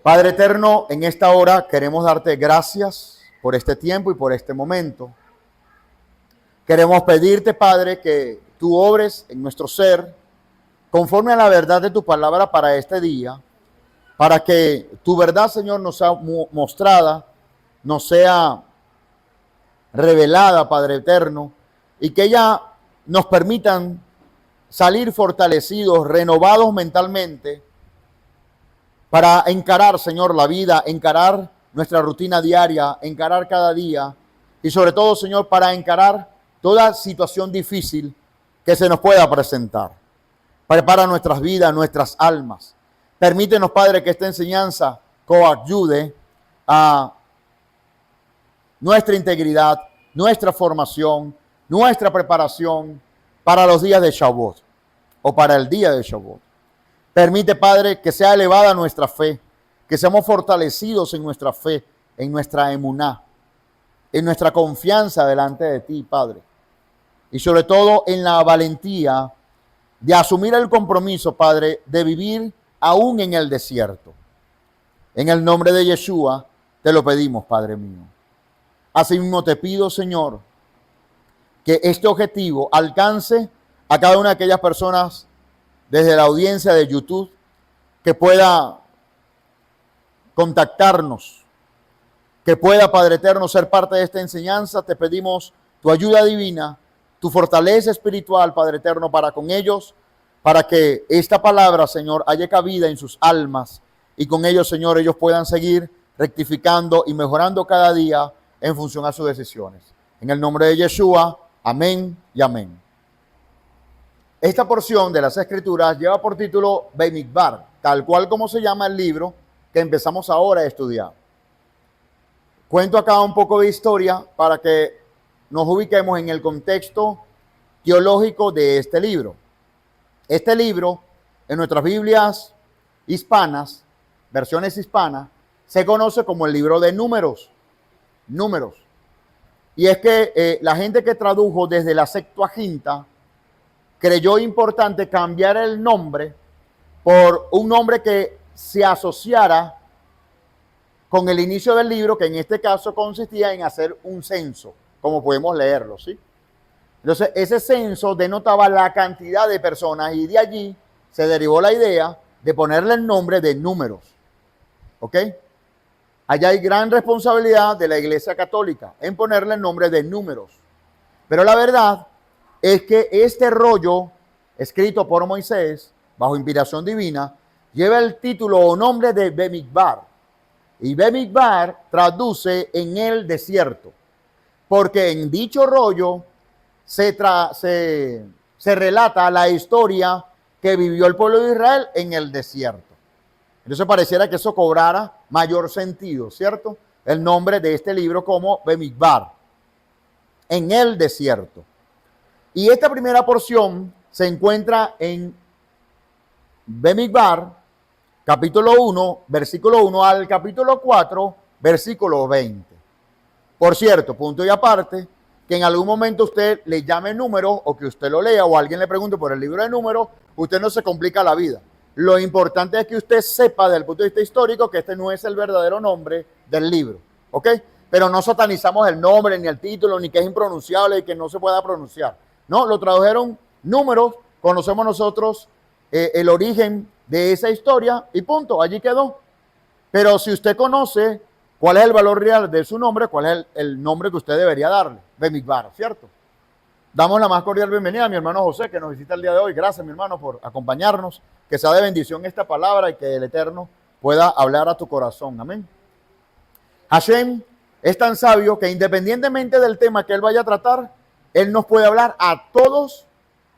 Padre eterno, en esta hora queremos darte gracias por este tiempo y por este momento. Queremos pedirte, Padre, que tú obres en nuestro ser conforme a la verdad de tu palabra para este día, para que tu verdad, Señor, nos sea mostrada, nos sea revelada, Padre eterno, y que ella nos permitan salir fortalecidos, renovados mentalmente, para encarar, Señor, la vida, encarar nuestra rutina diaria, encarar cada día y sobre todo, Señor, para encarar toda situación difícil que se nos pueda presentar. Prepara nuestras vidas, nuestras almas. Permítenos, Padre, que esta enseñanza coayude a nuestra integridad, nuestra formación, nuestra preparación para los días de Shavuot o para el día de Shavuot. Permite, Padre, que sea elevada nuestra fe, que seamos fortalecidos en nuestra fe, en nuestra emuná, en nuestra confianza delante de ti, Padre. Y sobre todo en la valentía de asumir el compromiso, Padre, de vivir aún en el desierto. En el nombre de Yeshua te lo pedimos, Padre mío. Asimismo te pido, Señor, que este objetivo alcance a cada una de aquellas personas desde la audiencia de YouTube que pueda contactarnos, que pueda, Padre eterno, ser parte de esta enseñanza. Te pedimos tu ayuda divina, tu fortaleza espiritual, Padre eterno, para con ellos, para que esta palabra, Señor, haya cabida en sus almas y con ellos, Señor, ellos puedan seguir rectificando y mejorando cada día en función a sus decisiones. En el nombre de Yeshua, amén y amén. Esta porción de las Escrituras lleva por título Bemidbar, tal cual como se llama el libro que empezamos ahora a estudiar. Cuento acá un poco de historia para que nos ubiquemos en el contexto teológico de este libro. Este libro, en nuestras Biblias hispanas, versiones hispanas, se conoce como el libro de Números. Números. Y es que la gente que tradujo desde la Septuaginta creyó importante cambiar el nombre por un nombre que se asociara con el inicio del libro, que en este caso consistía en hacer un censo, como podemos leerlo, ¿sí? Entonces, ese censo denotaba la cantidad de personas y de allí se derivó la idea de ponerle el nombre de Números, ¿ok? Allá hay gran responsabilidad de la Iglesia Católica en ponerle el nombre de Números. Pero la verdad es que este rollo, escrito por Moisés, bajo inspiración divina, lleva el título o nombre de Bemidbar. Y Bemidbar traduce en el desierto, porque en dicho rollo se relata la historia que vivió el pueblo de Israel en el desierto. Entonces pareciera que eso cobrara mayor sentido, ¿cierto? El nombre de este libro como Bemidbar, en el desierto. Y esta primera porción se encuentra en Bemidbar, capítulo 1, versículo 1 al capítulo 4, versículo 20. Por cierto, punto y aparte, que en algún momento usted le llame número o que usted lo lea o alguien le pregunte por el libro de números, usted no se complica la vida. Lo importante es que usted sepa desde el punto de vista histórico que este no es el verdadero nombre del libro, ¿ok? Pero no satanizamos el nombre, ni el título, ni que es impronunciable y que no se pueda pronunciar. No, lo tradujeron Números, conocemos nosotros el origen de esa historia y punto, allí quedó. Pero si usted conoce cuál es el valor real de su nombre, cuál es el nombre que usted debería darle, Bemidbar, ¿cierto? Damos la más cordial bienvenida a mi hermano José, que nos visita el día de hoy. Gracias, mi hermano, por acompañarnos. Que sea de bendición esta palabra y que el Eterno pueda hablar a tu corazón. Amén. Hashem es tan sabio que independientemente del tema que él vaya a tratar, él nos puede hablar a todos,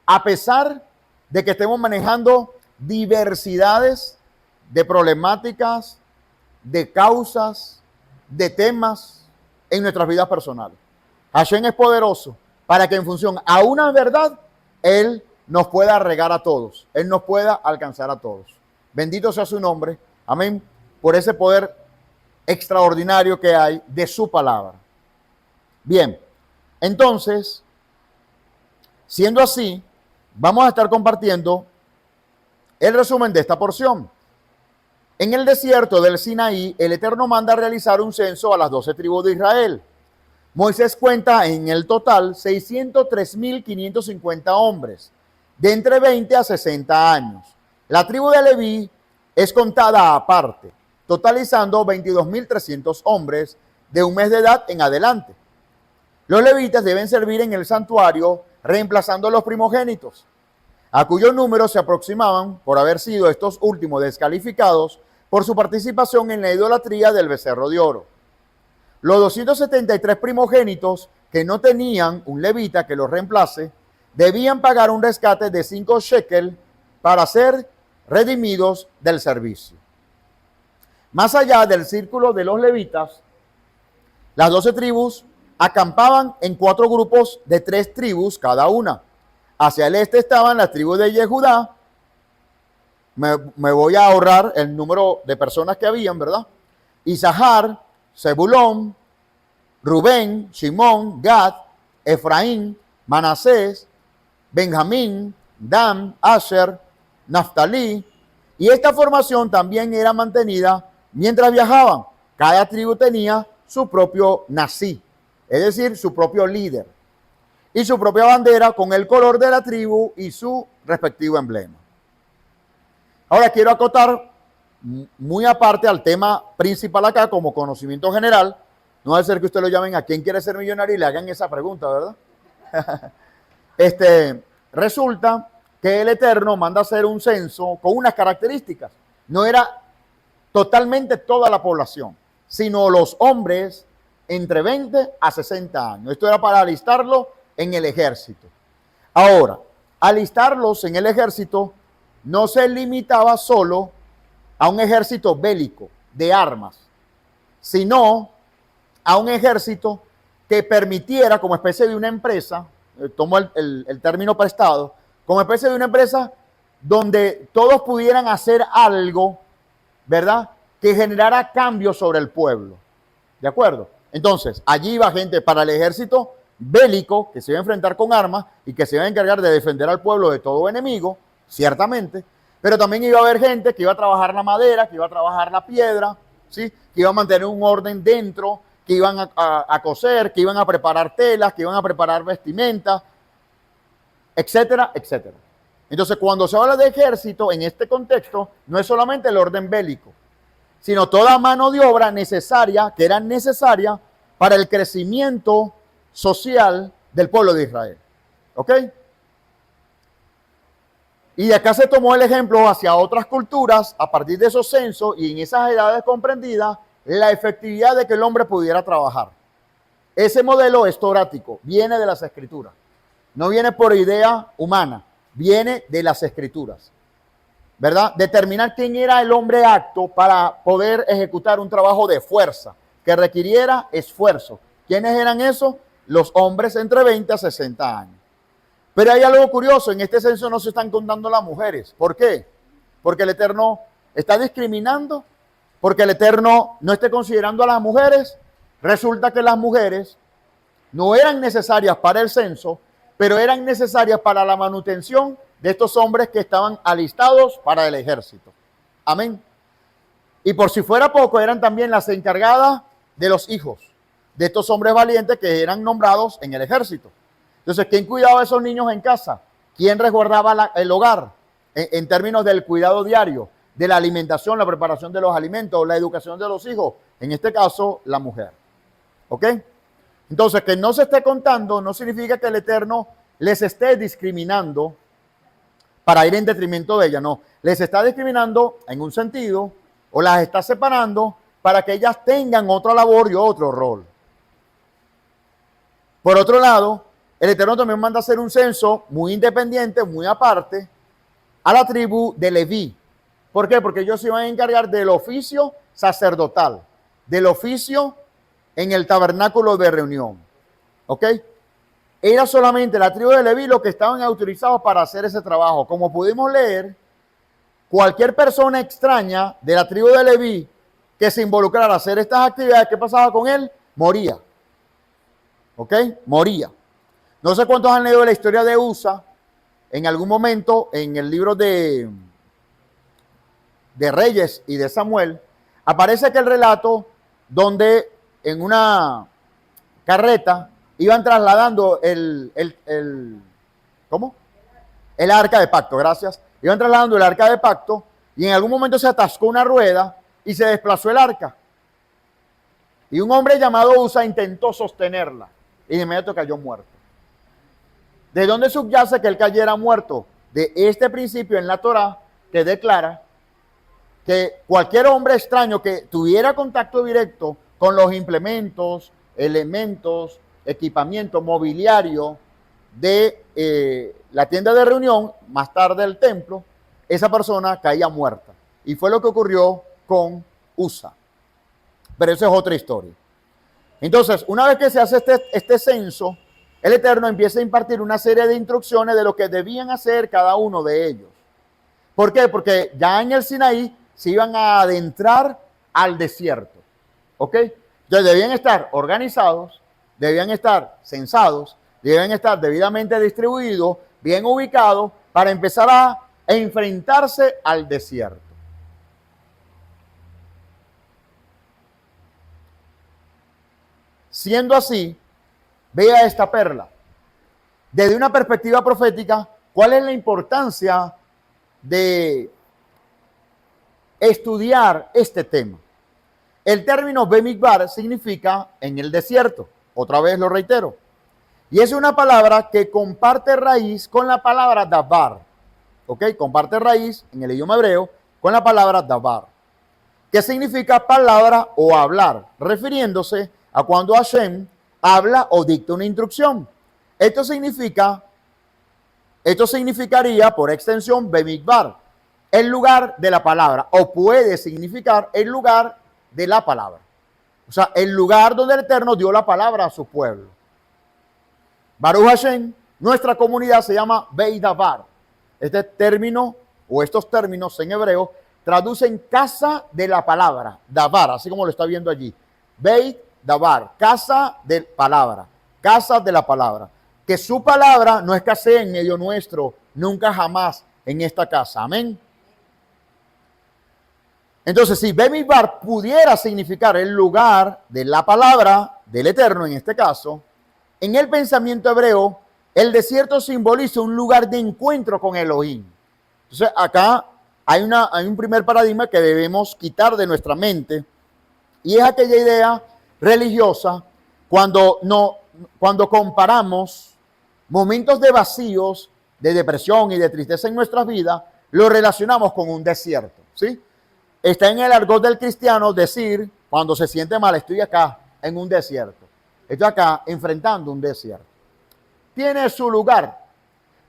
a pesar de que estemos manejando diversidades de problemáticas, de causas, de temas en nuestras vidas personales. Hashem es poderoso para que en función a una verdad, él nos pueda regar a todos, él nos pueda alcanzar a todos. Bendito sea su nombre, amén, por ese poder extraordinario que hay de su palabra. Bien, entonces, siendo así, vamos a estar compartiendo el resumen de esta porción. En el desierto del Sinaí, el Eterno manda a realizar un censo a las 12 tribus de Israel. Moisés cuenta en el total 603.550 hombres, de entre 20 a 60 años. La tribu de Leví es contada aparte, totalizando 22.300 hombres de un mes de edad en adelante. Los levitas deben servir en el santuario reemplazando a los primogénitos, a cuyos números se aproximaban por haber sido estos últimos descalificados por su participación en la idolatría del becerro de oro. Los 273 primogénitos que no tenían un levita que los reemplace debían pagar un rescate de 5 shekel para ser redimidos del servicio. Más allá del círculo de los levitas, las 12 tribus acampaban en 4 grupos de 3 tribus cada una. Hacia el este estaban las tribus de Yehudá. Me voy a ahorrar el número de personas que habían, ¿verdad? Isahar, Zebulón, Rubén, Shimón, Gad, Efraín, Manasés, Benjamín, Dan, Asher, Naftalí. Y esta formación también era mantenida mientras viajaban. Cada tribu tenía su propio nazí, es decir, su propio líder, y su propia bandera con el color de la tribu y su respectivo emblema. Ahora quiero acotar muy aparte al tema principal acá como conocimiento general. No va a ser que usted lo llamen a quién quiere ser millonario y le hagan esa pregunta, ¿verdad? Resulta que el Eterno manda a hacer un censo con unas características. No era totalmente toda la población, sino los hombres entre 20 a 60 años. Esto era para alistarlo en el ejército. Ahora, alistarlos en el ejército no se limitaba solo a un ejército bélico de armas, sino a un ejército que permitiera, como especie de una empresa, tomo el término prestado, como especie de una empresa donde todos pudieran hacer algo, ¿verdad?, que generara cambios sobre el pueblo. ¿De acuerdo? Entonces, allí iba gente para el ejército bélico que se iba a enfrentar con armas y que se iba a encargar de defender al pueblo de todo enemigo, ciertamente, pero también iba a haber gente que iba a trabajar la madera, que iba a trabajar la piedra, ¿sí?, que iba a mantener un orden dentro, que iban a coser, que iban a preparar telas, que iban a preparar vestimenta, etcétera, etcétera. Entonces, cuando se habla de ejército en este contexto, no es solamente el orden bélico, sino toda mano de obra necesaria, que era necesaria para el crecimiento social del pueblo de Israel. ¿Ok? Y de acá se tomó el ejemplo hacia otras culturas, a partir de esos censos y en esas edades comprendidas, la efectividad de que el hombre pudiera trabajar. Ese modelo es torático, viene de las escrituras. No viene por idea humana, viene de las escrituras, ¿verdad? Determinar quién era el hombre apto para poder ejecutar un trabajo de fuerza que requiriera esfuerzo. ¿Quiénes eran esos? Los hombres entre 20 a 60 años. Pero hay algo curioso, en este censo no se están contando las mujeres. ¿Por qué? Porque el Eterno está discriminando, porque el Eterno no esté considerando a las mujeres. Resulta que las mujeres no eran necesarias para el censo, pero eran necesarias para la manutención de estos hombres que estaban alistados para el ejército. Amén. Y por si fuera poco, eran también las encargadas de los hijos de estos hombres valientes que eran nombrados en el ejército. Entonces, ¿quién cuidaba a esos niños en casa? ¿Quién resguardaba el hogar en términos del cuidado diario, de la alimentación, la preparación de los alimentos, la educación de los hijos? En este caso, la mujer. ¿Ok? Entonces, que no se esté contando no significa que el Eterno les esté discriminando para ir en detrimento de ella, no. Les está discriminando en un sentido o las está separando para que ellas tengan otra labor y otro rol. Por otro lado, el Eterno también manda a hacer un censo muy independiente, muy aparte, a la tribu de Leví. ¿Por qué? Porque ellos se iban a encargar del oficio sacerdotal, del oficio en el tabernáculo de reunión. ¿Ok? Era solamente la tribu de Leví los que estaban autorizados para hacer ese trabajo. Como pudimos leer, cualquier persona extraña de la tribu de Leví que se involucrara a hacer estas actividades, ¿qué pasaba con él? Moría. ¿Ok? Moría. No sé cuántos han leído la historia de Usa en algún momento en el libro de de Reyes y de Samuel, aparece aquel relato donde en una carreta iban trasladando ¿cómo? El arca de pacto, gracias. Iban trasladando el arca de pacto y en algún momento se atascó una rueda y se desplazó el arca. Y un hombre llamado Usa intentó sostenerla y de inmediato cayó muerto. ¿De dónde subyace que él cayera muerto? De este principio en la Torá que declara que cualquier hombre extraño que tuviera contacto directo con los implementos, elementos, equipamiento, mobiliario de la tienda de reunión, más tarde el templo, esa persona caía muerta. Y fue lo que ocurrió con Usa. Pero eso es otra historia. Entonces, una vez que se hace este censo, el Eterno empieza a impartir una serie de instrucciones de lo que debían hacer cada uno de ellos. ¿Por qué? Porque ya en el Sinaí se iban a adentrar al desierto. ¿Ok? Entonces debían estar organizados, debían estar censados, debían estar debidamente distribuidos, bien ubicados, para empezar a enfrentarse al desierto. Siendo así, vea esta perla. Desde una perspectiva profética, ¿cuál es la importancia de estudiar este tema? El término Bemidbar significa en el desierto. Otra vez lo reitero. Y es una palabra que comparte raíz con la palabra davar. ¿Ok? Comparte raíz en el idioma hebreo con la palabra davar, que significa palabra o hablar, refiriéndose a cuando Hashem habla o dicta una instrucción. Esto significaría, por extensión, Bemidbar, el lugar de la palabra, o puede significar el lugar de la palabra. O sea, el lugar donde el Eterno dio la palabra a su pueblo. Baruch Hashem, nuestra comunidad se llama Beit Davar. Este término, o estos términos en hebreo, traducen casa de la palabra, Davar, así como lo está viendo allí. Beit Davar, casa de palabra, casa de la palabra. Que su palabra no escasee en medio nuestro, nunca jamás en esta casa. Amén. Entonces, si Bemidbar pudiera significar el lugar de la palabra del Eterno, en este caso, en el pensamiento hebreo, el desierto simboliza un lugar de encuentro con Elohim. Entonces, acá hay un primer paradigma que debemos quitar de nuestra mente, y es aquella idea religiosa cuando comparamos momentos de vacíos, de depresión y de tristeza en nuestras vidas, lo relacionamos con un desierto, ¿sí? Está en el argot del cristiano decir, cuando se siente mal, estoy acá en un desierto. Estoy acá enfrentando un desierto. Tiene su lugar.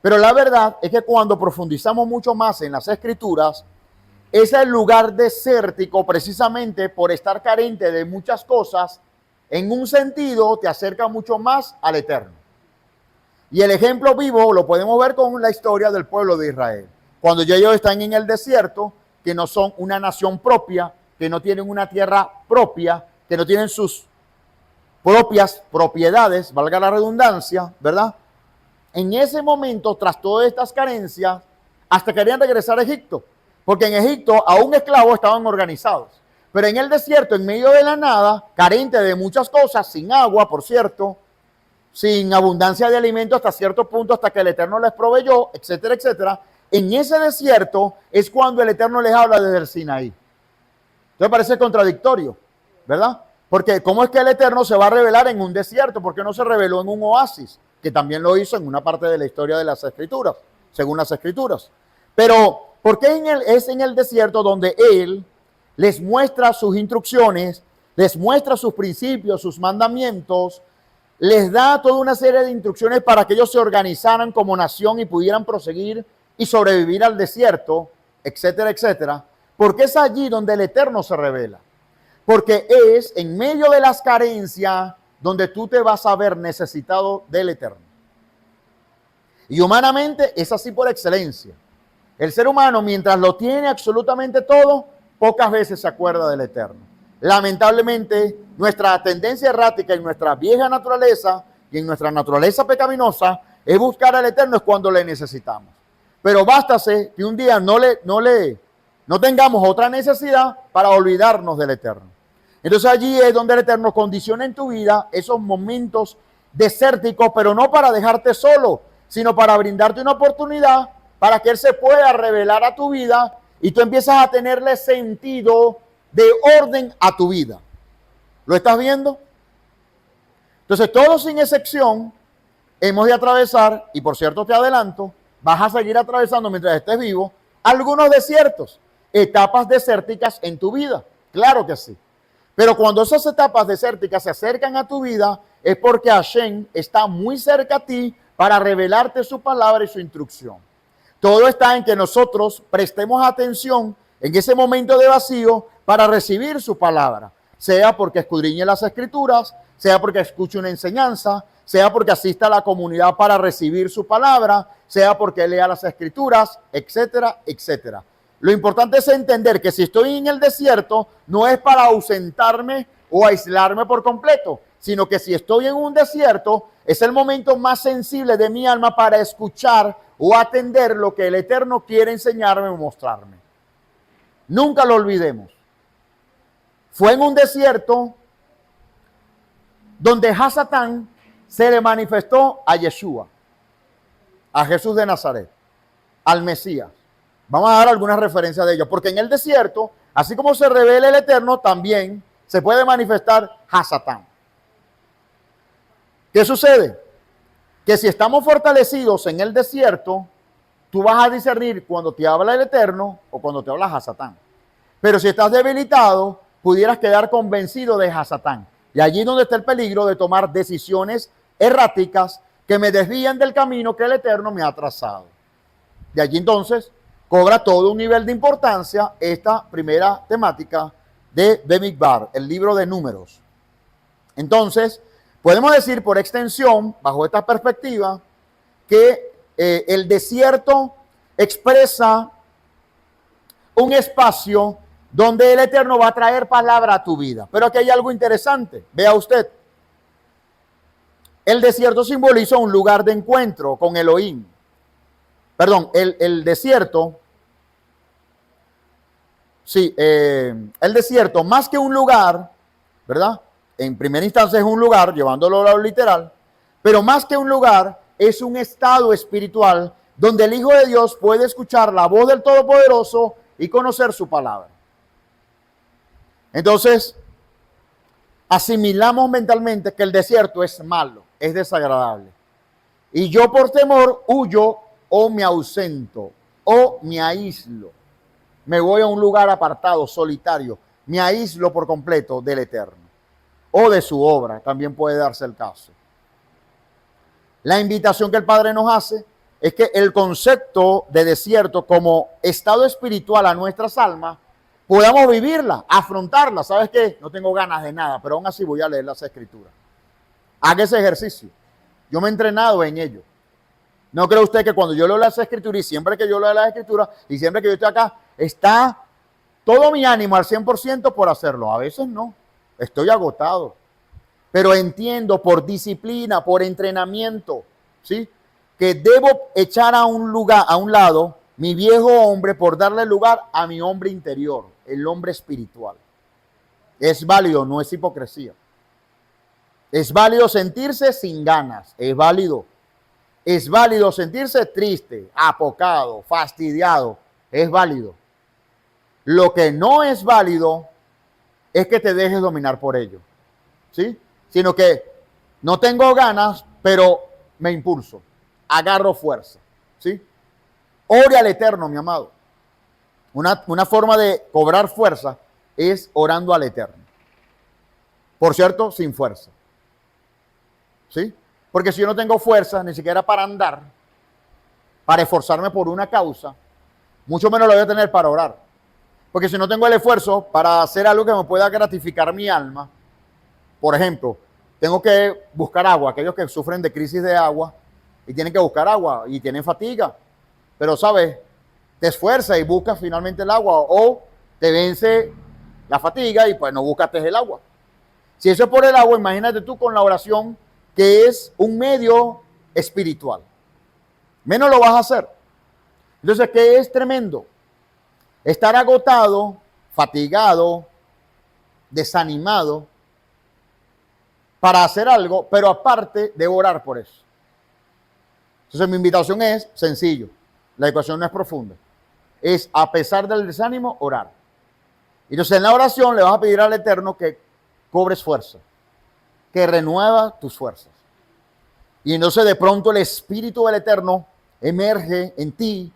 Pero la verdad es que cuando profundizamos mucho más en las Escrituras, es el lugar desértico precisamente por estar carente de muchas cosas. En un sentido, te acerca mucho más al Eterno. Y el ejemplo vivo lo podemos ver con la historia del pueblo de Israel. Cuando ya ellos están en el desierto, que no son una nación propia, que no tienen una tierra propia, que no tienen sus propias propiedades, valga la redundancia, ¿verdad? En ese momento, tras todas estas carencias, hasta querían regresar a Egipto, porque en Egipto aún esclavos estaban organizados. Pero en el desierto, en medio de la nada, carente de muchas cosas, sin agua, por cierto, sin abundancia de alimentos hasta cierto punto, hasta que el Eterno les proveyó, etcétera, etcétera. En ese desierto es cuando el Eterno les habla desde el Sinaí. Entonces parece contradictorio, ¿verdad? Porque ¿cómo es que el Eterno se va a revelar en un desierto? ¿Por qué no se reveló en un oasis? Que también lo hizo en una parte de la historia de las Escrituras, según las Escrituras. Pero, ¿por qué es en el desierto donde Él les muestra sus instrucciones, les muestra sus principios, sus mandamientos, les da toda una serie de instrucciones para que ellos se organizaran como nación y pudieran proseguir y sobrevivir al desierto, etcétera, etcétera? Porque es allí donde el Eterno se revela. Porque es en medio de las carencias donde tú te vas a ver necesitado del Eterno. Y humanamente es así por excelencia. El ser humano, mientras lo tiene absolutamente todo, pocas veces se acuerda del Eterno. Lamentablemente, nuestra tendencia errática en nuestra vieja naturaleza y en nuestra naturaleza pecaminosa es buscar al Eterno es cuando le necesitamos. Pero bástase que un día no no tengamos otra necesidad para olvidarnos del Eterno. Entonces allí es donde el Eterno condiciona en tu vida esos momentos desérticos, pero no para dejarte solo, sino para brindarte una oportunidad para que Él se pueda revelar a tu vida y tú empiezas a tenerle sentido de orden a tu vida. ¿Lo estás viendo? Entonces todos sin excepción hemos de atravesar, y por cierto te adelanto, vas a seguir atravesando mientras estés vivo, algunos desiertos, etapas desérticas en tu vida. Claro que sí. Pero cuando esas etapas desérticas se acercan a tu vida, es porque Hashem está muy cerca a ti para revelarte su palabra y su instrucción. Todo está en que nosotros prestemos atención en ese momento de vacío para recibir su palabra, sea porque escudriñe las escrituras, sea porque escuche una enseñanza, sea porque asista a la comunidad para recibir su palabra, sea porque lea las escrituras, etcétera, etcétera. Lo importante es entender que si estoy en el desierto, no es para ausentarme o aislarme por completo, sino que si estoy en un desierto, es el momento más sensible de mi alma para escuchar o atender lo que el Eterno quiere enseñarme o mostrarme. Nunca lo olvidemos. Fue en un desierto donde Hasatán se le manifestó a Yeshua, a Jesús de Nazaret, al Mesías. Vamos a dar algunas referencias de ello, porque en el desierto, así como se revela el Eterno, también se puede manifestar Hasatán. ¿Qué sucede? Que si estamos fortalecidos en el desierto, tú vas a discernir cuando te habla el Eterno o cuando te habla Hasatán. Pero si estás debilitado, pudieras quedar convencido de Hasatán. Y allí es donde está el peligro de tomar decisiones erráticas que me desvían del camino que el Eterno me ha trazado. De allí entonces cobra todo un nivel de importancia esta primera temática de Bemidbar, el libro de Números. Entonces, podemos decir por extensión, bajo esta perspectiva, que el desierto expresa un espacio donde el Eterno va a traer palabra a tu vida. Pero aquí hay algo interesante. Vea usted. El desierto simboliza un lugar de encuentro con Elohim. Perdón, el desierto, sí, el desierto, más que un lugar, ¿verdad? En primera instancia es un lugar, llevándolo a lo literal, pero más que un lugar, es un estado espiritual donde el Hijo de Dios puede escuchar la voz del Todopoderoso y conocer su palabra. Entonces, asimilamos mentalmente que el desierto es malo, es desagradable. Y yo por temor huyo o me ausento o me aíslo. Me voy a un lugar apartado, solitario. Me aíslo por completo del Eterno o de su obra. También puede darse el caso. La invitación que el Padre nos hace es que el concepto de desierto como estado espiritual a nuestras almas podamos vivirla, afrontarla. ¿Sabes qué? No tengo ganas de nada, pero aún así voy a leer las escrituras. Haga ese ejercicio. Yo me he entrenado en ello. ¿No cree usted que cuando yo leo las escrituras y siempre que yo leo las escrituras y siempre que yo estoy acá, está todo mi ánimo al 100% por hacerlo? A veces no, estoy agotado. Pero entiendo por disciplina, por entrenamiento, ¿sí? Que debo echar a un lado mi viejo hombre por darle lugar a mi hombre interior, el hombre espiritual. Es válido, no es hipocresía. Es válido sentirse sin ganas, es válido. Es válido sentirse triste, apocado, fastidiado, es válido. Lo que no es válido es que te dejes dominar por ello, ¿sí? Sino que no tengo ganas, pero me impulso, agarro fuerza, ¿sí? Ore al Eterno, mi amado. Una forma de cobrar fuerza es orando al Eterno. Por cierto, sin fuerza, ¿sí? Porque si yo no tengo fuerza, ni siquiera para andar, para esforzarme por una causa, mucho menos lo voy a tener para orar. Porque si no tengo el esfuerzo para hacer algo que me pueda gratificar mi alma, por ejemplo, tengo que buscar agua. Aquellos que sufren de crisis de agua y tienen que buscar agua y tienen fatiga. Pero, ¿sabes? Te esfuerzas y buscas finalmente el agua o te vence la fatiga y pues no buscaste el agua. Si eso es por el agua, imagínate tú con la oración, que es un medio espiritual. Menos lo vas a hacer. Entonces, ¿qué es tremendo? estar agotado, fatigado, desanimado para hacer algo, pero aparte de orar por eso. Entonces mi invitación es sencillo, la ecuación no es profunda, es a pesar del desánimo, orar. Entonces en la oración le vas a pedir al Eterno que cobres fuerza, que renueva tus fuerzas. Y entonces de pronto el Espíritu del Eterno emerge en ti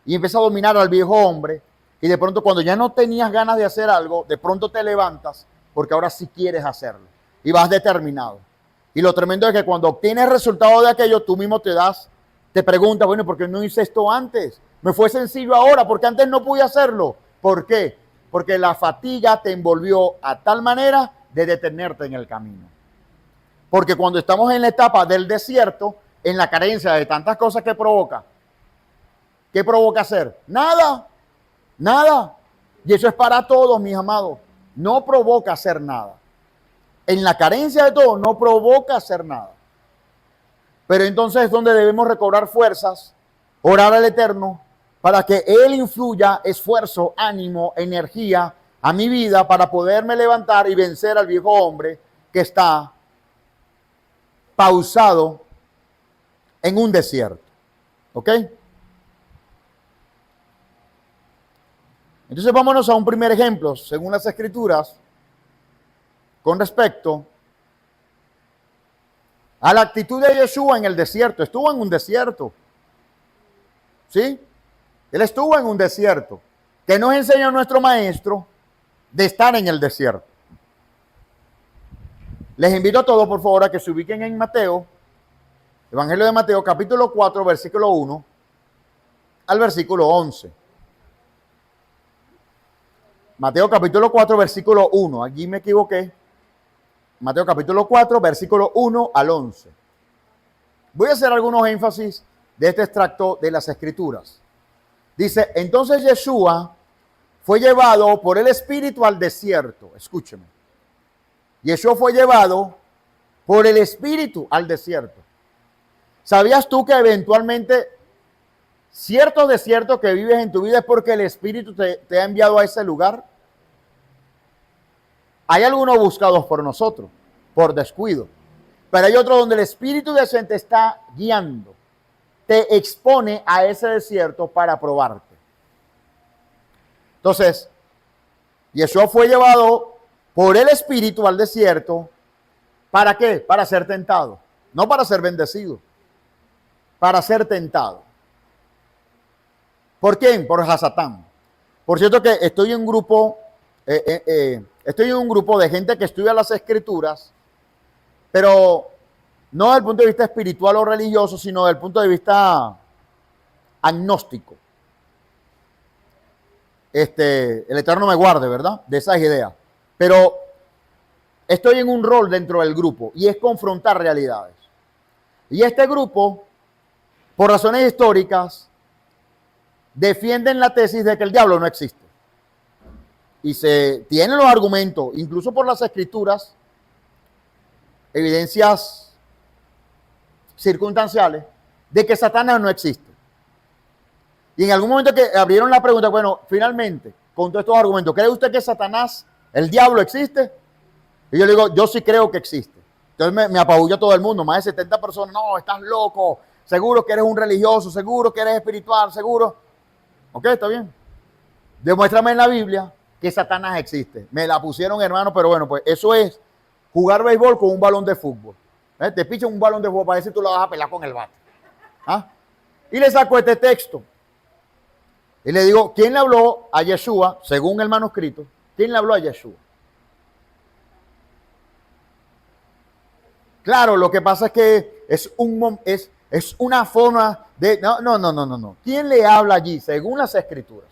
y empieza a dominar al viejo hombre. Y de pronto cuando ya no tenías ganas de hacer algo, de pronto te levantas porque ahora sí quieres hacerlo. Y vas determinado. Y lo tremendo es que cuando obtienes resultado de aquello, tú mismo te preguntas, bueno, ¿por qué no hice esto antes? Me fue sencillo ahora, porque antes no pude hacerlo. ¿Por qué? Porque la fatiga te envolvió a tal manera de detenerte en el camino. Porque cuando estamos en la etapa del desierto, en la carencia de tantas cosas que provoca, ¿qué provoca hacer? Nada, nada. Y eso es para todos, mis amados. No provoca hacer nada. En la carencia de todo, no provoca hacer nada. Pero entonces es donde debemos recobrar fuerzas, orar al Eterno, para que Él influya esfuerzo, ánimo, energía a mi vida para poderme levantar y vencer al viejo hombre que está pausado en un desierto. ¿Ok? Entonces vámonos a un primer ejemplo, según las Escrituras, con respecto a la actitud de Yeshua en el desierto. Estuvo en un desierto. ¿Sí? Él estuvo en un desierto. ¿Qué nos enseña nuestro maestro de estar en el desierto? Les invito a todos, por favor, a que se ubiquen en Mateo, Evangelio de Mateo, capítulo 4, versículo 1 al versículo 11. Mateo capítulo 4, versículo 1. Aquí me equivoqué. Mateo capítulo 4, versículo 1 al 11. Voy a hacer algunos énfasis de este extracto de las Escrituras. Dice, entonces Yeshua fue llevado por el Espíritu al desierto. Escúcheme. Yeshua fue llevado por el Espíritu al desierto. ¿Sabías tú que eventualmente ciertos desiertos que vives en tu vida es porque el Espíritu te ha enviado a ese lugar? Hay algunos buscados por nosotros, por descuido. Pero hay otros donde el Espíritu de Dios te está guiando. Te expone a ese desierto para probarte. Entonces, Yeshua fue llevado por el Espíritu al desierto. ¿Para qué? Para ser tentado. No para ser bendecido. Para ser tentado. ¿Por quién? Por Hasatán. Por cierto que estoy en un grupo... estoy en un grupo de gente que estudia las Escrituras, pero no desde el punto de vista espiritual o religioso, sino desde el punto de vista agnóstico. El Eterno me guarde, ¿verdad? De esas ideas. Pero estoy en un rol dentro del grupo y es confrontar realidades. Y este grupo, por razones históricas, defienden la tesis de que el diablo no existe. Y se tienen los argumentos, incluso por las Escrituras, evidencias circunstanciales, de que Satanás no existe. Y en algún momento que abrieron la pregunta, bueno, finalmente, con todos estos argumentos, ¿cree usted que Satanás, el diablo, existe? Y yo le digo, yo sí creo que existe. Entonces me apabulla todo el mundo, más de 70 personas, no, estás loco, seguro que eres un religioso, seguro que eres espiritual, seguro. Ok, está bien. Demuéstrame en la Biblia que Satanás existe. Me la pusieron, hermano, pero bueno, pues eso es jugar béisbol con un balón de fútbol. Te pichan un balón de fútbol para ver si tú lo vas a pelar con el bate. ¿Ah? Y le saco este texto. Y le digo, ¿quién le habló a Yeshua, según el manuscrito? ¿Quién le habló a Yeshua? Claro, lo que pasa es que es una forma de... No. ¿Quién le habla allí, según las Escrituras?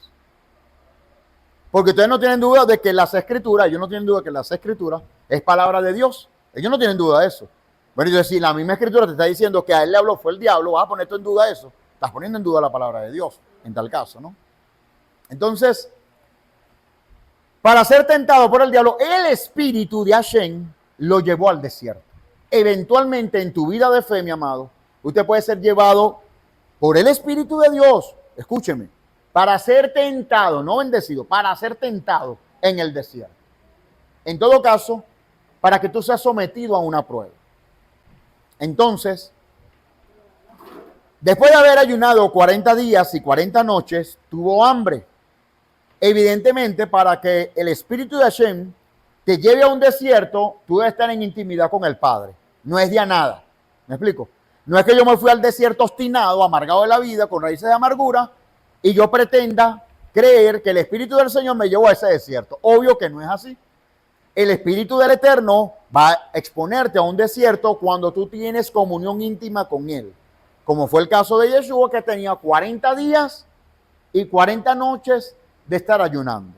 Porque ustedes no tienen duda de que las Escrituras, ellos no tienen duda de que las Escrituras es palabra de Dios. Ellos no tienen duda de eso. Bueno, yo si la misma Escritura te está diciendo que a él le habló fue el diablo, ¿vas a poner tú en duda eso? Estás poniendo en duda la palabra de Dios, en tal caso, ¿no? Entonces, para ser tentado por el diablo, el espíritu de Hashem lo llevó al desierto. Eventualmente en tu vida de fe, mi amado, usted puede ser llevado por el Espíritu de Dios. Escúcheme. para ser tentado, no bendecido, para ser tentado en el desierto. En todo caso, para que tú seas sometido a una prueba. Entonces, después de haber ayunado 40 días y 40 noches, tuvo hambre. Evidentemente, para que el Espíritu de Hashem te lleve a un desierto, tú debes estar en intimidad con el Padre. No es de a nada. ¿Me explico? No es que yo me fui al desierto obstinado, amargado de la vida, con raíces de amargura, y yo pretenda creer que el Espíritu del Señor me llevó a ese desierto. Obvio que no es así. El Espíritu del Eterno va a exponerte a un desierto cuando tú tienes comunión íntima con Él. Como fue el caso de Yeshua, que tenía 40 días y 40 noches de estar ayunando.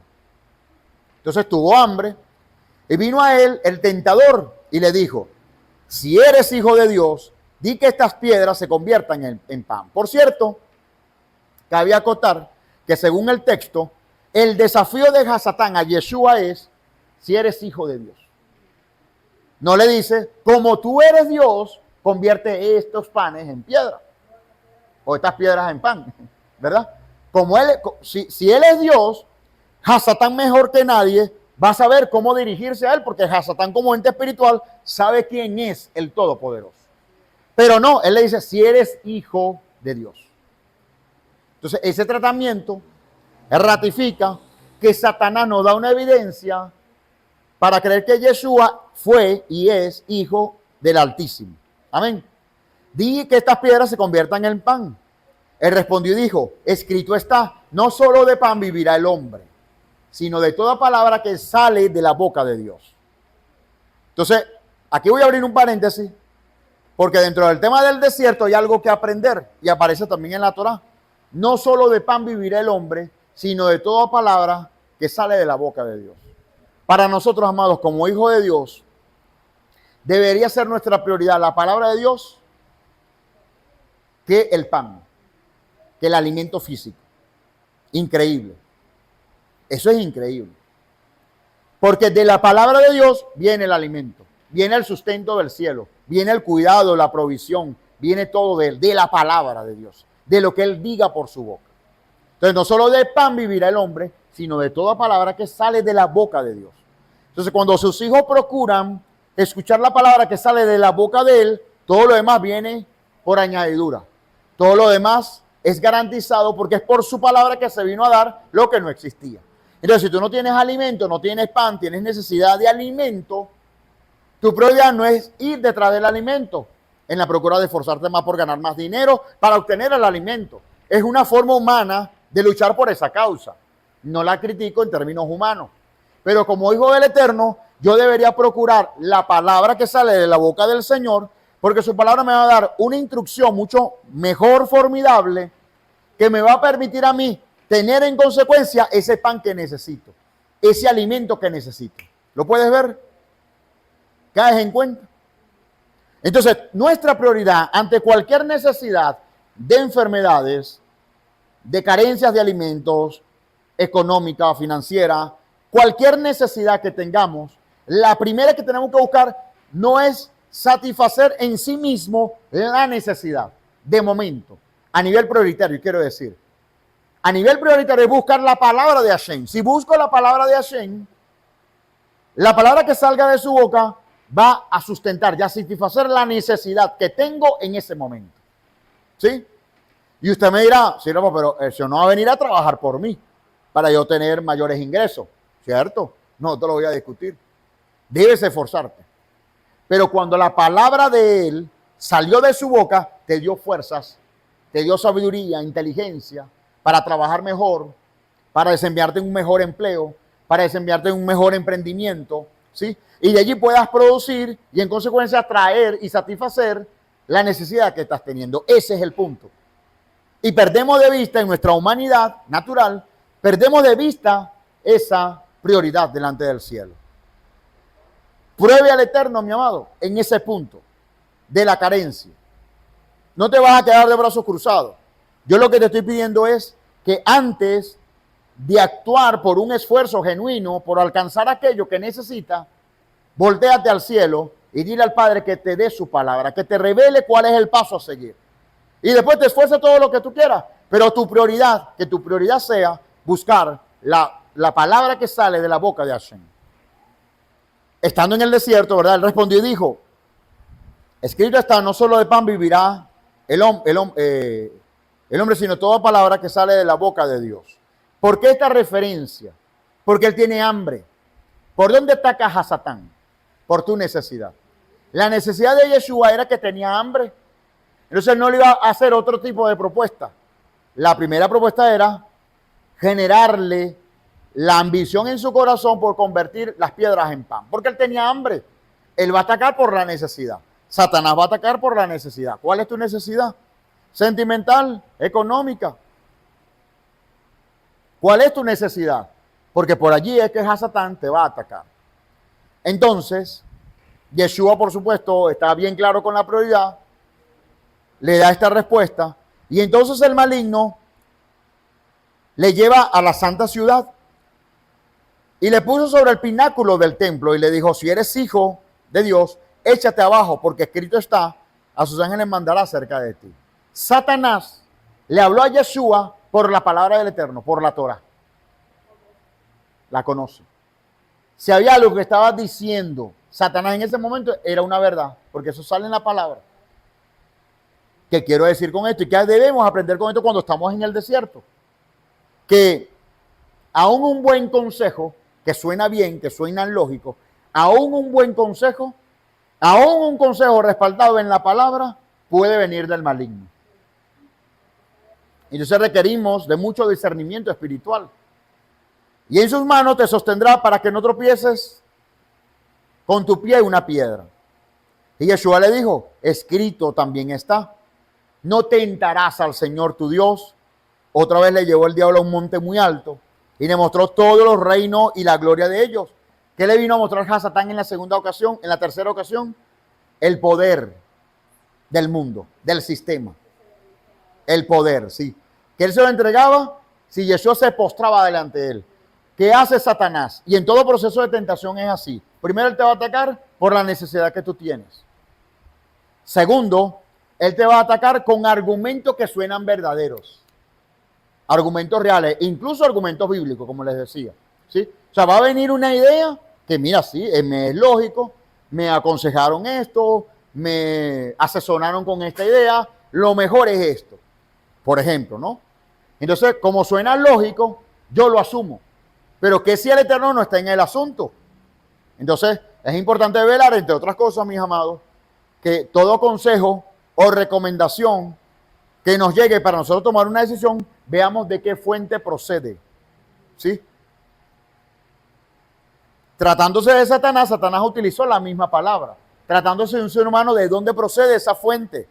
Entonces tuvo hambre y vino a él el tentador y le dijo: si eres hijo de Dios, di que estas piedras se conviertan en pan. Por cierto, cabe acotar que según el texto, el desafío de Satán a Yeshua es: si eres hijo de Dios. No le dice: como tú eres Dios, convierte estos panes en piedra o estas piedras en pan, ¿verdad? Como él, si él es Dios, Hasatán mejor que nadie va a saber cómo dirigirse a él, porque Hasatán como ente espiritual sabe quién es el Todopoderoso. Pero no, él le dice: si eres hijo de Dios. Entonces ese tratamiento ratifica que Satanás nos da una evidencia para creer que Yeshua fue y es hijo del Altísimo. Amén. Di que estas piedras se conviertan en pan. Él respondió y dijo: escrito está, no solo de pan vivirá el hombre, sino de toda palabra que sale de la boca de Dios. Entonces, aquí voy a abrir un paréntesis, porque dentro del tema del desierto hay algo que aprender, y aparece también en la Torá. No solo de pan vivirá el hombre, sino de toda palabra que sale de la boca de Dios. Para nosotros, amados, como hijos de Dios, debería ser nuestra prioridad la palabra de Dios que el pan, que el alimento físico. Increíble. Eso es increíble. Porque de la palabra de Dios viene el alimento, viene el sustento del cielo, viene el cuidado, la provisión, viene todo de él, de la palabra de Dios, de lo que él diga por su boca. Entonces, no solo de pan vivirá el hombre, sino de toda palabra que sale de la boca de Dios. Entonces, cuando sus hijos procuran escuchar la palabra que sale de la boca de él, todo lo demás viene por añadidura. Todo lo demás es garantizado porque es por su palabra que se vino a dar lo que no existía. Entonces, si tú no tienes alimento, no tienes pan, tienes necesidad de alimento, tu prioridad no es ir detrás del alimento en la procura de esforzarte más por ganar más dinero para obtener el alimento. Es una forma humana de luchar por esa causa. No la critico en términos humanos. Pero como hijo del Eterno, yo debería procurar la palabra que sale de la boca del Señor, porque su palabra me va a dar una instrucción mucho mejor, formidable, que me va a permitir a mí tener en consecuencia ese pan que necesito, ese alimento que necesito. ¿Lo puedes ver? ¿Caes en cuenta? Entonces, nuestra prioridad ante cualquier necesidad de enfermedades, de carencias de alimentos, económica, financiera, cualquier necesidad que tengamos, la primera que tenemos que buscar no es satisfacer en sí mismo la necesidad, de momento, a nivel prioritario, quiero decir. A nivel prioritario es buscar la palabra de Hashem. Si busco la palabra de Hashem, la palabra que salga de su boca va a sustentar y a satisfacer la necesidad que tengo en ese momento. ¿Sí? Y usted me dirá: sí, no, pero eso no va a venir a trabajar por mí para yo tener mayores ingresos, ¿cierto? No te lo voy a discutir. Debes esforzarte. Pero cuando la palabra de él salió de su boca, te dio fuerzas, te dio sabiduría, inteligencia para trabajar mejor, para desempeñarte en un mejor empleo, para desempeñarte en un mejor emprendimiento, ¿sí? Y de allí puedas producir y en consecuencia atraer y satisfacer la necesidad que estás teniendo. Ese es el punto. Y perdemos de vista en nuestra humanidad natural, perdemos de vista esa prioridad delante del cielo. Pruebe al Eterno, mi amado, en ese punto de la carencia. No te vas a quedar de brazos cruzados. Yo lo que te estoy pidiendo es que antes de actuar por un esfuerzo genuino, por alcanzar aquello que necesitas, voltéate al cielo y dile al Padre que te dé su palabra, que te revele cuál es el paso a seguir. Y después te esfuerces todo lo que tú quieras, Pero que tu prioridad sea buscar la palabra que sale de la boca de Hashem. Estando en el desierto, ¿verdad? Él respondió y dijo, escrito está, no solo de pan vivirá el hombre, sino toda palabra que sale de la boca de Dios. ¿Por qué esta referencia? Porque él tiene hambre. ¿Por dónde ataca a Satán? Por tu necesidad. La necesidad de Yeshua era que tenía hambre. Entonces no le iba a hacer otro tipo de propuesta. La primera propuesta era generarle la ambición en su corazón por convertir las piedras en pan. Porque él tenía hambre. Él va a atacar por la necesidad. Satanás va a atacar por la necesidad. ¿Cuál es tu necesidad? ¿Sentimental? ¿Económica? ¿Cuál es tu necesidad? Porque por allí es que Satán te va a atacar. Entonces, Yeshua, por supuesto, está bien claro con la prioridad, le da esta respuesta, y entonces el maligno le lleva a la santa ciudad y le puso sobre el pináculo del templo y le dijo, si eres hijo de Dios, échate abajo, porque escrito está, a sus ángeles mandará cerca de ti. Satanás le habló a Yeshua por la palabra del Eterno, por la Torah. La conoce. Si había algo que estaba diciendo Satanás en ese momento, era una verdad, porque eso sale en la palabra. ¿Qué quiero decir con esto? ¿Y qué debemos aprender con esto cuando estamos en el desierto? Que aún un buen consejo, que suena bien, que suena lógico, aún un buen consejo, aún un consejo respaldado en la palabra, puede venir del maligno. Entonces requerimos de mucho discernimiento espiritual. Y en sus manos te sostendrá para que no tropieces con tu pie una piedra. Y Yeshua le dijo, escrito también está, no tentarás al Señor tu Dios. Otra vez le llevó el diablo a un monte muy alto y le mostró todos los reinos y la gloria de ellos. ¿Qué le vino a mostrar a Satán en la segunda ocasión? En la tercera ocasión, el poder del mundo, del sistema. El poder, sí. Que él se lo entregaba si Yeshua se postraba delante de él. ¿Qué hace Satanás? Y en todo proceso de tentación es así. Primero, él te va a atacar por la necesidad que tú tienes. Segundo, él te va a atacar con argumentos que suenan verdaderos. Argumentos reales, incluso argumentos bíblicos, como les decía. ¿Sí? O sea, va a venir una idea que, mira, sí, me es lógico, me aconsejaron esto, me asesoraron con esta idea, lo mejor es esto. Por ejemplo, ¿no? Entonces, como suena lógico, yo lo asumo. Pero que si el Eterno no está en el asunto. Entonces, es importante velar, entre otras cosas, mis amados, que todo consejo o recomendación que nos llegue para nosotros tomar una decisión, veamos de qué fuente procede. ¿Sí? Tratándose de Satanás, Satanás utilizó la misma palabra. Tratándose de un ser humano, ¿de dónde procede esa fuente?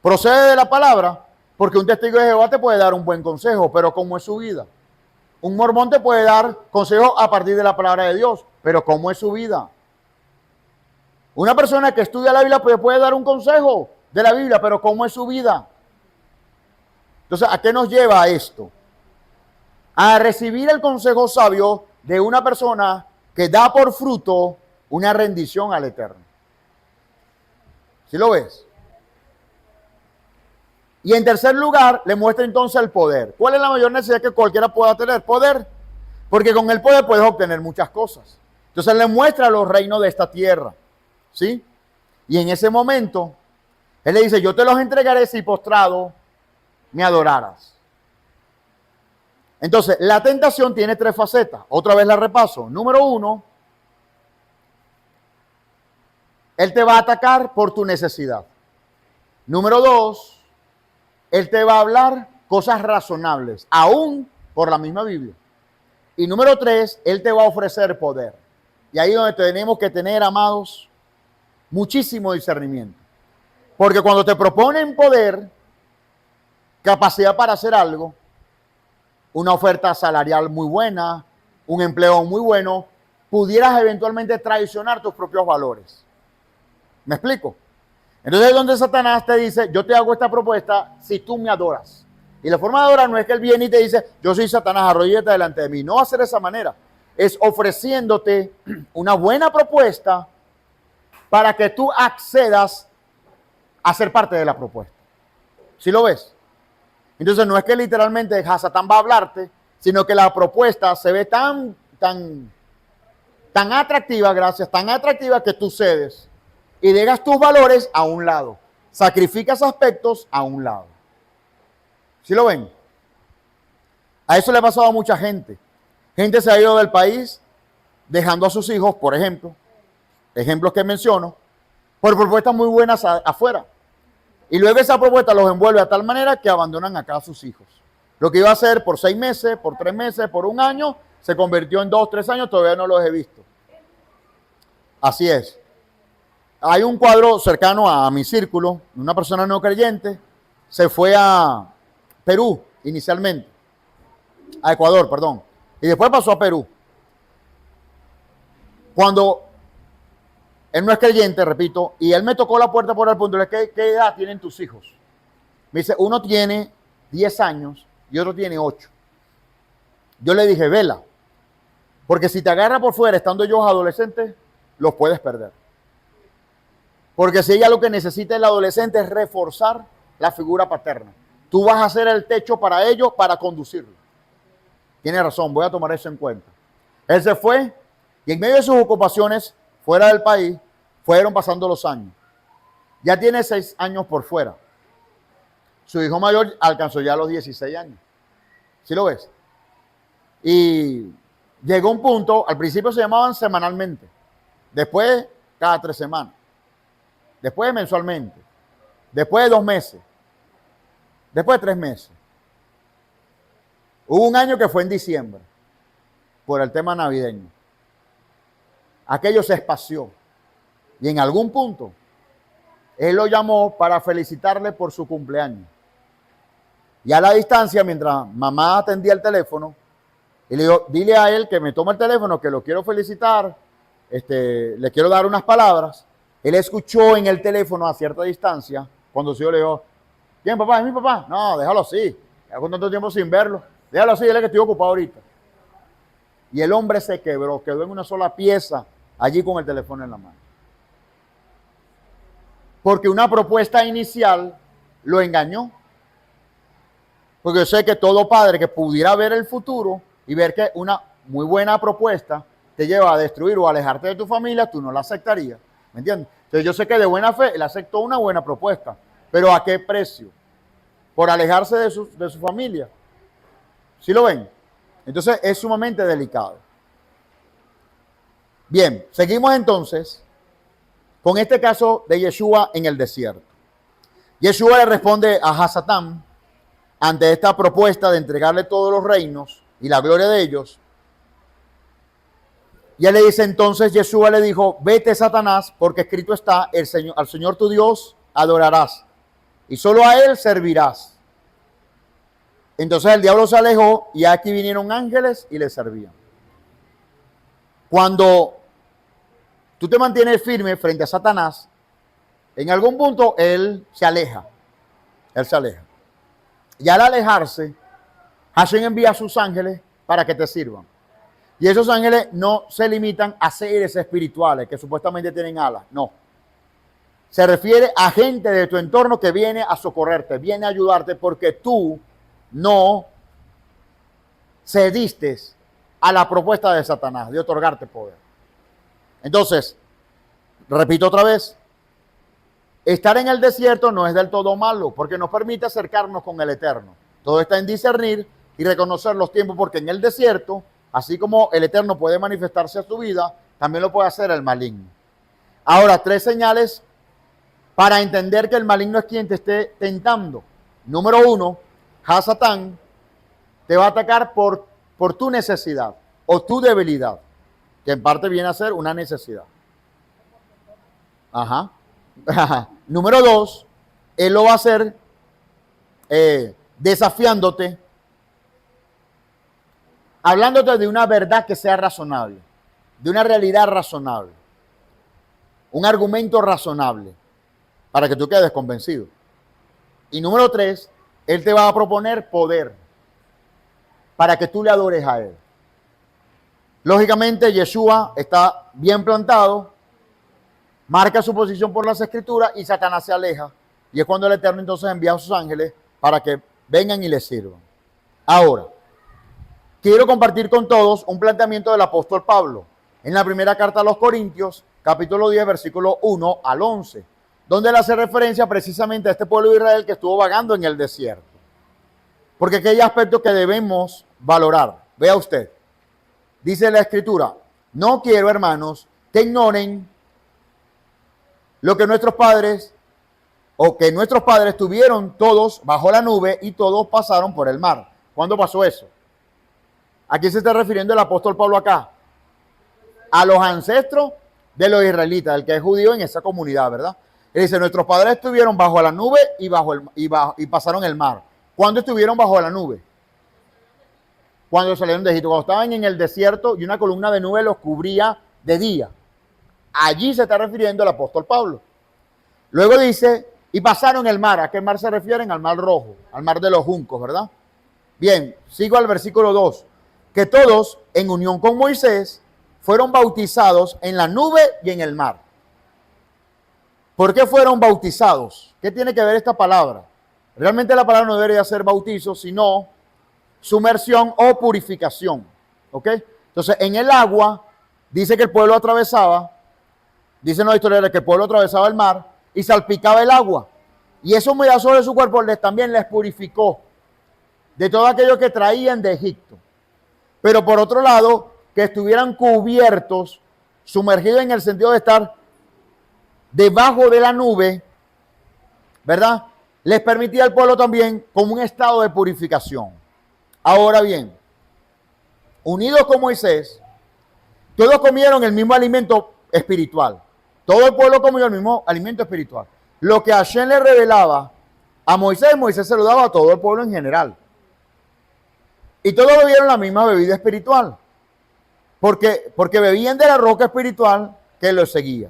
Procede de la palabra, porque un testigo de Jehová te puede dar un buen consejo, pero ¿cómo es su vida? Un mormón te puede dar consejo a partir de la palabra de Dios, pero ¿cómo es su vida? Una persona que estudia la Biblia puede dar un consejo de la Biblia, pero ¿cómo es su vida? Entonces, ¿a qué nos lleva esto? A recibir el consejo sabio de una persona que da por fruto una rendición al Eterno. ¿Sí lo ves? Y en tercer lugar, le muestra entonces el poder. ¿Cuál es la mayor necesidad que cualquiera pueda tener? Poder. Porque con el poder puedes obtener muchas cosas. Entonces le muestra los reinos de esta tierra. ¿Sí? Y en ese momento, él le dice, yo te los entregaré si postrado me adoraras. Entonces, la tentación tiene tres facetas. Otra vez la repaso. Número uno, él te va a atacar por tu necesidad. Número dos, él te va a hablar cosas razonables, aún por la misma Biblia. Y número tres, él te va a ofrecer poder. Y ahí es donde tenemos que tener, amados, muchísimo discernimiento. Porque cuando te proponen poder, capacidad para hacer algo, una oferta salarial muy buena, un empleo muy bueno, pudieras eventualmente traicionar tus propios valores. ¿Me explico? Entonces es donde Satanás te dice, yo te hago esta propuesta si tú me adoras. Y la forma de adorar no es que él viene y te dice, yo soy Satanás, arrodíllate delante de mí. No va a ser de esa manera. Es ofreciéndote una buena propuesta para que tú accedas a ser parte de la propuesta. ¿Sí lo ves? Entonces no es que literalmente Hasatán va a hablarte, sino que la propuesta se ve tan atractiva, gracias, tan atractiva que tú cedes y dejas tus valores a un lado. Sacrificas aspectos a un lado. ¿Sí lo ven? A eso le ha pasado a mucha gente. Gente se ha ido del país dejando a sus hijos, por ejemplo, ejemplos que menciono, por propuestas muy buenas afuera. Y luego esa propuesta los envuelve a tal manera que abandonan acá a sus hijos. Lo que iba a hacer por 6 meses, por 3 meses, por 1 año, se convirtió en 2, 3 años, todavía no los he visto. Así es. Hay un cuadro cercano a mi círculo, una persona no creyente, se fue a Perú inicialmente, a Ecuador, perdón, y después pasó a Perú. Cuando él no es creyente, repito, y él me tocó la puerta por el punto, le dije, ¿qué edad tienen tus hijos? Me dice, uno tiene 10 años y otro tiene 8. Yo le dije, vela, porque si te agarra por fuera estando ellos adolescentes, los puedes perder. Porque si ella lo que necesita el adolescente es reforzar la figura paterna. Tú vas a ser el techo para ellos, para conducirlo. Tiene razón, voy a tomar eso en cuenta. Él se fue y en medio de sus ocupaciones fuera del país, fueron pasando los años. Ya tiene 6 años por fuera. Su hijo mayor alcanzó ya los 16 años. ¿Sí lo ves? Y llegó un punto, al principio se llamaban semanalmente, después cada 3 semanas, después mensualmente, después de 2 meses, después de 3 meses. Hubo un año que fue en diciembre, por el tema navideño. Aquello se espació. Y en algún punto, él lo llamó para felicitarle por su cumpleaños. Y a la distancia, mientras mamá atendía el teléfono, y le dijo, dile a él que me toma el teléfono, que lo quiero felicitar, le quiero dar unas palabras. Él escuchó en el teléfono a cierta distancia, cuando su hijo le dijo, ¿quién, papá? ¿Es mi papá? No, déjalo así. Hago tanto tiempo sin verlo. Déjalo así, dile que estoy ocupado ahorita. Y el hombre se quebró, quedó en una sola pieza, allí con el teléfono en la mano. Porque una propuesta inicial lo engañó. Porque yo sé que todo padre que pudiera ver el futuro y ver que una muy buena propuesta te lleva a destruir o a alejarte de tu familia, tú no la aceptarías. ¿Me entiendes? Entonces yo sé que de buena fe él aceptó una buena propuesta. Pero ¿a qué precio? Por alejarse de su familia. ¿Sí lo ven? Entonces es sumamente delicado. Bien, seguimos entonces con este caso de Yeshua en el desierto. Yeshua le responde a Hasatán ante esta propuesta de entregarle todos los reinos y la gloria de ellos. Y él le dice entonces, Yeshua le dijo, vete Satanás, porque escrito está, al Señor tu Dios adorarás y solo a él servirás. Entonces el diablo se alejó y aquí vinieron ángeles y le servían. Cuando tú te mantienes firme frente a Satanás, en algún punto él se aleja. Él se aleja. Y al alejarse, Hashem envía a sus ángeles para que te sirvan. Y esos ángeles no se limitan a seres espirituales que supuestamente tienen alas. No. Se refiere a gente de tu entorno que viene a socorrerte, viene a ayudarte porque tú no cediste a la propuesta de Satanás de otorgarte poder. Entonces, repito otra vez, estar en el desierto no es del todo malo porque nos permite acercarnos con el Eterno. Todo está en discernir y reconocer los tiempos porque en el desierto, así como el Eterno puede manifestarse a su vida, también lo puede hacer el maligno. Ahora, 3 señales para entender que el maligno es quien te esté tentando. Número 1, Hasatán te va a atacar por tu necesidad o tu debilidad, que en parte viene a ser una necesidad. Ajá. Número 2, él lo va a hacer desafiándote, hablándote de una verdad que sea razonable, de una realidad razonable, un argumento razonable, para que tú quedes convencido. Y número 3, él te va a proponer poder para que tú le adores a él. Lógicamente, Yeshua está bien plantado, marca su posición por las Escrituras y Satanás se aleja. Y es cuando el Eterno entonces envía a sus ángeles para que vengan y les sirvan. Ahora, quiero compartir con todos un planteamiento del apóstol Pablo en la primera carta a los Corintios, capítulo 10, versículo 1 al 11, donde él hace referencia precisamente a este pueblo de Israel que estuvo vagando en el desierto. Porque aquí hay aspectos que debemos valorar. Vea usted, dice la Escritura, no quiero, hermanos, que ignoren lo que nuestros padres, o que nuestros padres tuvieron todos bajo la nube y todos pasaron por el mar. ¿Cuándo pasó eso? ¿A quién se está refiriendo el apóstol Pablo acá? A los ancestros de los israelitas, el que es judío en esa comunidad, ¿verdad? Él dice, nuestros padres estuvieron bajo la nube y pasaron el mar. ¿Cuándo estuvieron bajo la nube? Cuando salieron de Egipto, cuando estaban en el desierto y una columna de nube los cubría de día. Allí se está refiriendo el apóstol Pablo. Luego dice, y pasaron el mar. ¿A qué mar se refieren? Al mar rojo, al mar de los juncos, ¿verdad? Bien, sigo al versículo 2. Que todos, en unión con Moisés, fueron bautizados en la nube y en el mar. ¿Por qué fueron bautizados? ¿Qué tiene que ver esta palabra? Realmente la palabra no debería ser bautizo, sino sumersión o purificación. ¿Ok? Entonces, en el agua, dice que el pueblo atravesaba, dicen los historiadores que el pueblo atravesaba el mar y salpicaba el agua. Y eso humedad sobre su cuerpo también les purificó de todo aquello que traían de Egipto. Pero por otro lado, que estuvieran cubiertos, sumergidos en el sentido de estar debajo de la nube, ¿verdad? Les permitía al pueblo también como un estado de purificación. Ahora bien, unidos con Moisés, todos comieron el mismo alimento espiritual. Todo el pueblo comió el mismo alimento espiritual. Lo que Hashem le revelaba a Moisés, Moisés se lo daba a todo el pueblo en general. Y todos bebieron la misma bebida espiritual. Porque bebían de la roca espiritual que los seguía.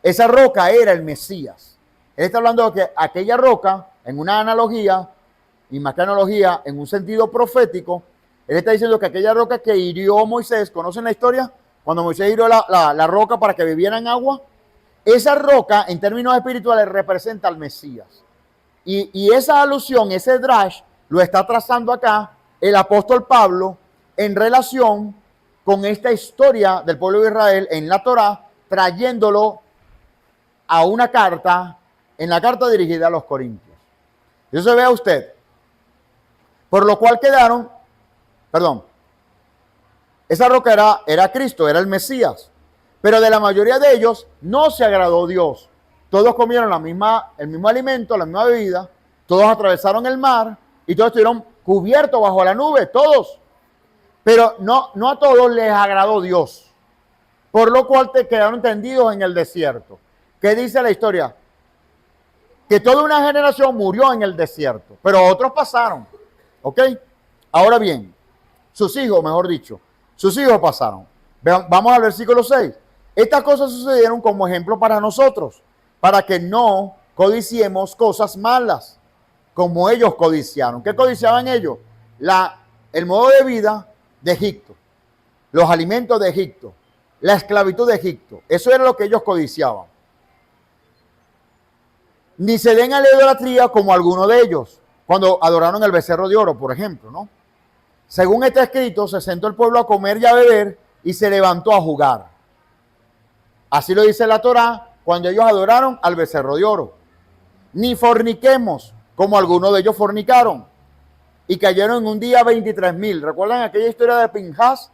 Esa roca era el Mesías. Él está hablando de que aquella roca, en una analogía, y más que analogía, en un sentido profético, él está diciendo que aquella roca que hirió Moisés, ¿conocen la historia? Cuando Moisés hirió la roca para que bebieran agua, esa roca en términos espirituales representa al Mesías. Y esa alusión, ese drash, lo está trazando acá el apóstol Pablo en relación con esta historia del pueblo de Israel en la Torá, trayéndolo a una carta, en la carta dirigida a los Corintios. Eso se ve a usted. Por lo cual esa roca era Cristo, era el Mesías. Pero de la mayoría de ellos no se agradó Dios. Todos comieron el mismo alimento, la misma bebida, todos atravesaron el mar y todos estuvieron cubiertos bajo la nube, todos. Pero no a todos les agradó Dios. Por lo cual te quedaron tendidos en el desierto. ¿Qué dice la historia? Que toda una generación murió en el desierto, pero otros pasaron. ¿Ok? Ahora bien, sus hijos pasaron. Vamos al versículo 6. Estas cosas sucedieron como ejemplo para nosotros, para que no codiciemos cosas malas, como ellos codiciaron. ¿Qué codiciaban ellos? El modo de vida de Egipto, los alimentos de Egipto, la esclavitud de Egipto. Eso era lo que ellos codiciaban. Ni se den a la idolatría como algunos de ellos, cuando adoraron el becerro de oro, por ejemplo, ¿no? Según está escrito, se sentó el pueblo a comer y a beber y se levantó a jugar. Así lo dice la Torá cuando ellos adoraron al becerro de oro. Ni forniquemos como algunos de ellos fornicaron y cayeron en un día 23,000. ¿Recuerdan aquella historia de Pinhas?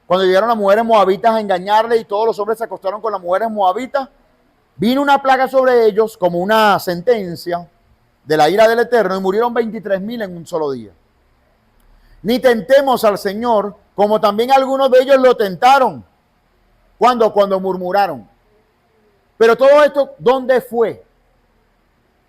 Cuando llegaron las mujeres moabitas a engañarle y todos los hombres se acostaron con las mujeres moabitas. Vino una plaga sobre ellos como una sentencia de la ira del Eterno y murieron 23,000 en un solo día. Ni tentemos al Señor, como también algunos de ellos lo tentaron. ¿Cuándo? Cuando murmuraron. Pero todo esto, ¿dónde fue?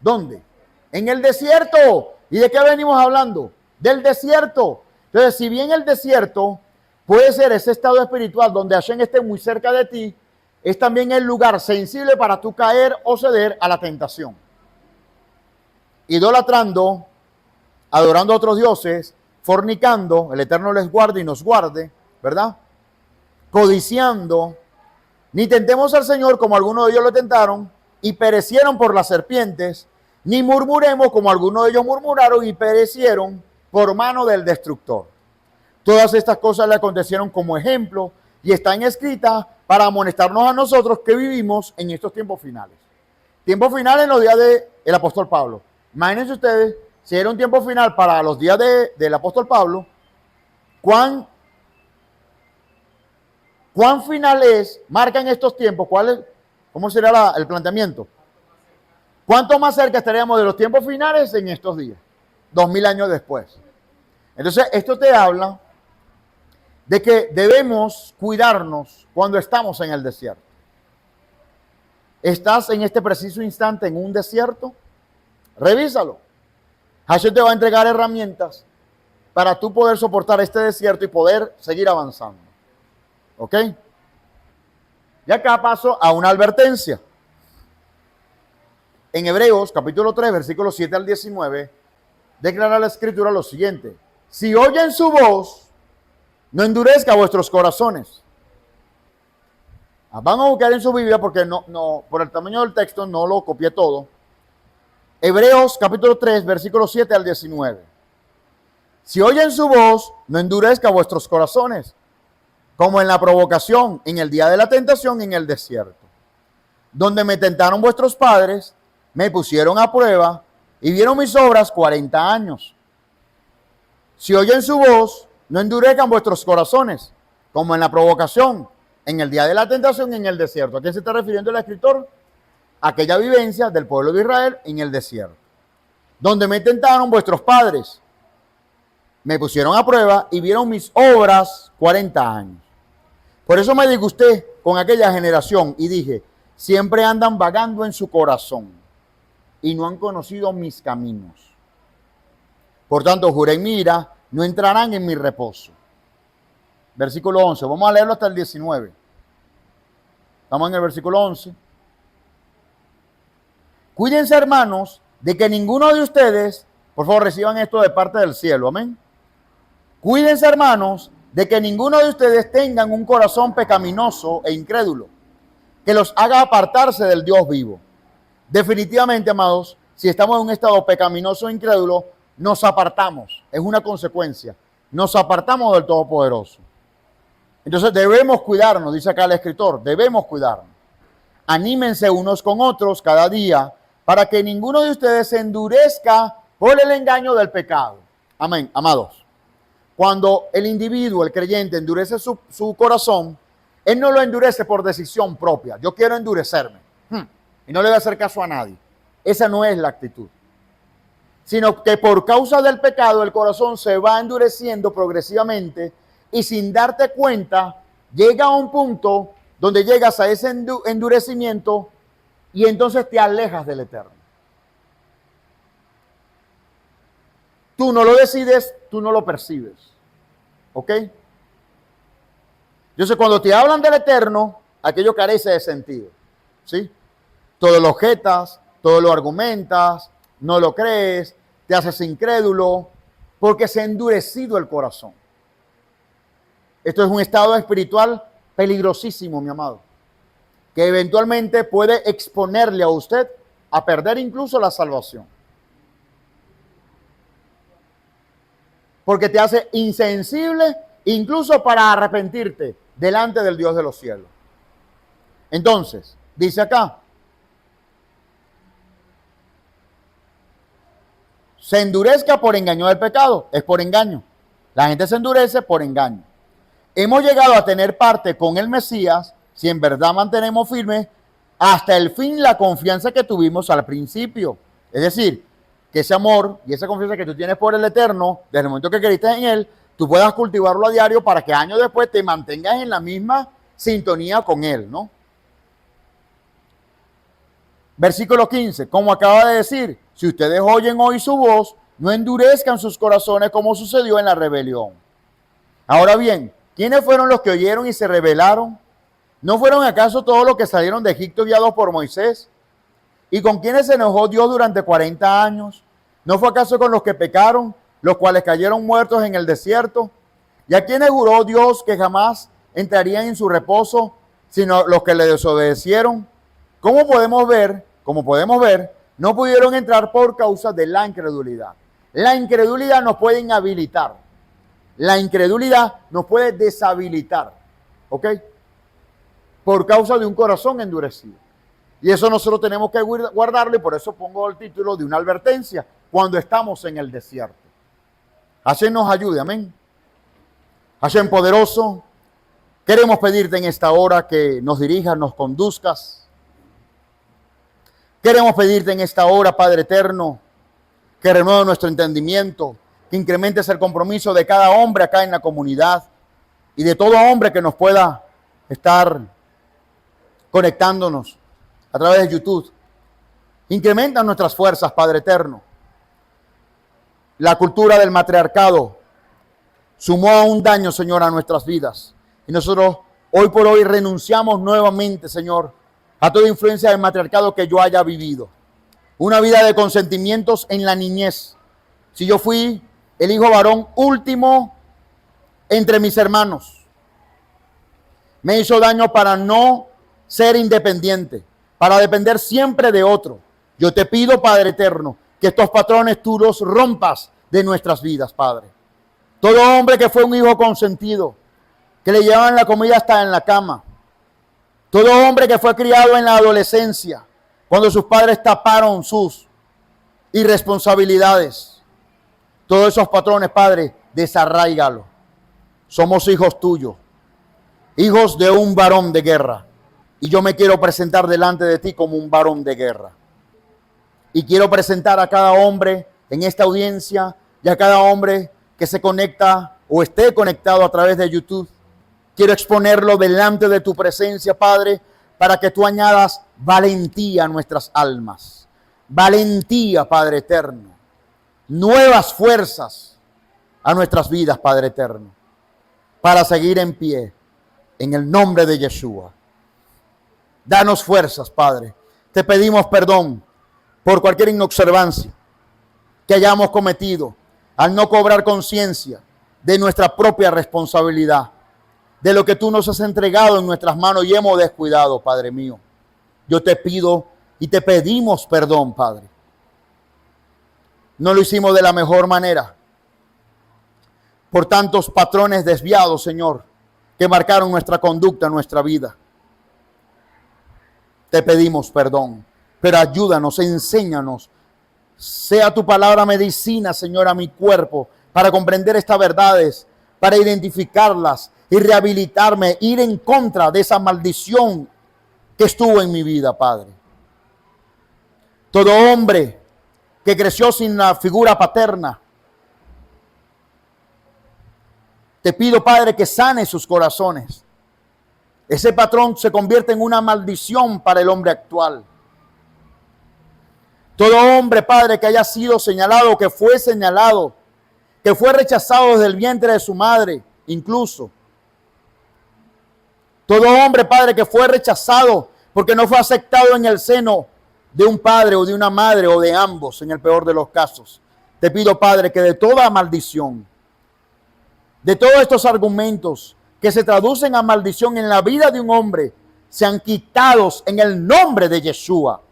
¿Dónde? En el desierto. ¿Y de qué venimos hablando? Del desierto. Entonces, si bien el desierto puede ser ese estado espiritual donde Hashem esté muy cerca de ti, es también el lugar sensible para tú caer o ceder a la tentación. Idolatrando, adorando a otros dioses, fornicando, el Eterno les guarde y nos guarde, ¿verdad? Codiciando, ni tentemos al Señor como algunos de ellos lo tentaron y perecieron por las serpientes, ni murmuremos como algunos de ellos murmuraron y perecieron por mano del destructor. Todas estas cosas le acontecieron como ejemplo y están escritas para amonestarnos a nosotros que vivimos en estos tiempos finales. Tiempos finales en los días del apóstol Pablo. Imagínense ustedes, si era un tiempo final para los días del apóstol Pablo, ¿cuán finales marcan estos tiempos? ¿Cómo será el planteamiento? ¿Cuánto más cerca estaríamos de los tiempos finales en estos días? 2000 años después. Entonces, esto te habla de que debemos cuidarnos cuando estamos en el desierto. ¿Estás en este preciso instante en un desierto? Revísalo. Hashem te va a entregar herramientas para tú poder soportar este desierto y poder seguir avanzando. ¿Ok? Y acá paso a una advertencia. En Hebreos, capítulo 3, versículos 7 al 19, declara la Escritura lo siguiente. Si oyen su voz, no endurezca vuestros corazones. Van a buscar en su Biblia porque no, por el tamaño del texto no lo copié todo. Hebreos, capítulo 3, versículos 7 al 19. Si oyen su voz, no endurezca vuestros corazones, como en la provocación, en el día de la tentación, en el desierto, donde me tentaron vuestros padres, me pusieron a prueba y vieron mis obras 40 años. Si oyen su voz, no endurezcan vuestros corazones, como en la provocación, en el día de la tentación, en el desierto. ¿A qué se está refiriendo el escritor? Aquella vivencia del pueblo de Israel en el desierto, donde me tentaron vuestros padres, me pusieron a prueba y vieron mis obras 40 años. Por eso me disgusté con aquella generación y dije, siempre andan vagando en su corazón y no han conocido mis caminos. Por tanto, juré en mi ira, no entrarán en mi reposo. Versículo 11, vamos a leerlo hasta el 19. Estamos en el versículo 11. Cuídense, hermanos, de que ninguno de ustedes, por favor, reciban esto de parte del cielo, amén. Cuídense, hermanos, de que ninguno de ustedes tengan un corazón pecaminoso e incrédulo, que los haga apartarse del Dios vivo. Definitivamente, amados, si estamos en un estado pecaminoso e incrédulo, nos apartamos, es una consecuencia, nos apartamos del Todopoderoso. Entonces debemos cuidarnos, dice acá el escritor, debemos cuidarnos. Anímense unos con otros cada día para que ninguno de ustedes se endurezca por el engaño del pecado. Amén, amados. Cuando el individuo, el creyente, endurece su corazón, él no lo endurece por decisión propia. Yo quiero endurecerme y no le voy a hacer caso a nadie. Esa no es la actitud. Sino que por causa del pecado el corazón se va endureciendo progresivamente y sin darte cuenta llega a un punto donde llegas a ese endurecimiento y entonces te alejas del Eterno. Tú no lo decides, tú no lo percibes. ¿Ok? Entonces cuando te hablan del Eterno, aquello carece de sentido. ¿Sí? Todo lo objetas, todo lo argumentas, no lo crees, te haces incrédulo, porque se ha endurecido el corazón. Esto es un estado espiritual peligrosísimo, mi amado, que eventualmente puede exponerle a usted a perder incluso la salvación. Porque te hace insensible incluso para arrepentirte delante del Dios de los cielos. Entonces, dice acá, se endurezca por engaño del pecado, es por engaño. La gente se endurece por engaño. Hemos llegado a tener parte con el Mesías si en verdad mantenemos firme hasta el fin la confianza que tuvimos al principio. Es decir, que ese amor y esa confianza que tú tienes por el Eterno, desde el momento que creíste en Él, tú puedas cultivarlo a diario para que años después te mantengas en la misma sintonía con Él, ¿no? Versículo 15, como acaba de decir, si ustedes oyen hoy su voz, no endurezcan sus corazones como sucedió en la rebelión. Ahora bien, ¿quiénes fueron los que oyeron y se rebelaron? ¿No fueron acaso todos los que salieron de Egipto guiados por Moisés? ¿Y con quiénes se enojó Dios durante 40 años? ¿No fue acaso con los que pecaron, los cuales cayeron muertos en el desierto? ¿Y a quiénes juró Dios que jamás entrarían en su reposo, sino los que le desobedecieron? Como podemos ver, No pudieron entrar por causa de la incredulidad. La incredulidad nos puede inhabilitar. La incredulidad nos puede deshabilitar. ¿Ok? Por causa de un corazón endurecido. Y eso nosotros tenemos que guardarlo, y por eso pongo el título de una advertencia cuando estamos en el desierto. Hashem nos ayude, amén. Hashem poderoso, queremos pedirte en esta hora que nos dirijas, nos conduzcas. Queremos pedirte en esta hora, Padre eterno, que renueve nuestro entendimiento, que incrementes el compromiso de cada hombre acá en la comunidad y de todo hombre que nos pueda estar conectándonos a través de YouTube. Incrementa nuestras fuerzas, Padre eterno. La cultura del matriarcado sumó un daño, Señor, a nuestras vidas. Y nosotros hoy por hoy renunciamos nuevamente, Señor, a toda influencia del matriarcado que yo haya vivido. Una vida de consentimientos en la niñez. Si yo fui el hijo varón último entre mis hermanos, me hizo daño para no ser independiente, para depender siempre de otro. Yo te pido, Padre eterno, que estos patrones tú los rompas de nuestras vidas, Padre. Todo hombre que fue un hijo consentido, que le llevaban la comida hasta en la cama. Todo hombre que fue criado en la adolescencia, cuando sus padres taparon sus irresponsabilidades. Todos esos patrones, Padre, desarráigalo. Somos hijos tuyos, hijos de un varón de guerra. Y yo me quiero presentar delante de ti como un varón de guerra. Y quiero presentar a cada hombre en esta audiencia y a cada hombre que se conecta o esté conectado a través de YouTube. Quiero exponerlo delante de tu presencia, Padre, para que tú añadas valentía a nuestras almas. Valentía, Padre eterno. Nuevas fuerzas a nuestras vidas, Padre eterno. Para seguir en pie en el nombre de Yeshua. Danos fuerzas, Padre. Te pedimos perdón por cualquier inobservancia que hayamos cometido al no cobrar conciencia de nuestra propia responsabilidad, de lo que tú nos has entregado en nuestras manos y hemos descuidado, Padre mío. Yo te pido y te pedimos perdón, Padre. No lo hicimos de la mejor manera, por tantos patrones desviados, Señor, que marcaron nuestra conducta, nuestra vida. Te pedimos perdón, pero ayúdanos, enséñanos. Sea tu palabra medicina, Señor, a mi cuerpo, para comprender estas verdades, para identificarlas y rehabilitarme, ir en contra de esa maldición que estuvo en mi vida, Padre. Todo hombre que creció sin la figura paterna, te pido, Padre, que sane sus corazones. Ese patrón se convierte en una maldición para el hombre actual. Todo hombre, Padre, que haya sido señalado, que fue señalado, que fue rechazado desde el vientre de su madre, incluso. Todo hombre, Padre, que fue rechazado porque no fue aceptado en el seno de un padre o de una madre o de ambos, en el peor de los casos. Te pido, Padre, que de toda maldición, de todos estos argumentos que se traducen a maldición en la vida de un hombre, sean quitados en el nombre de Yeshua.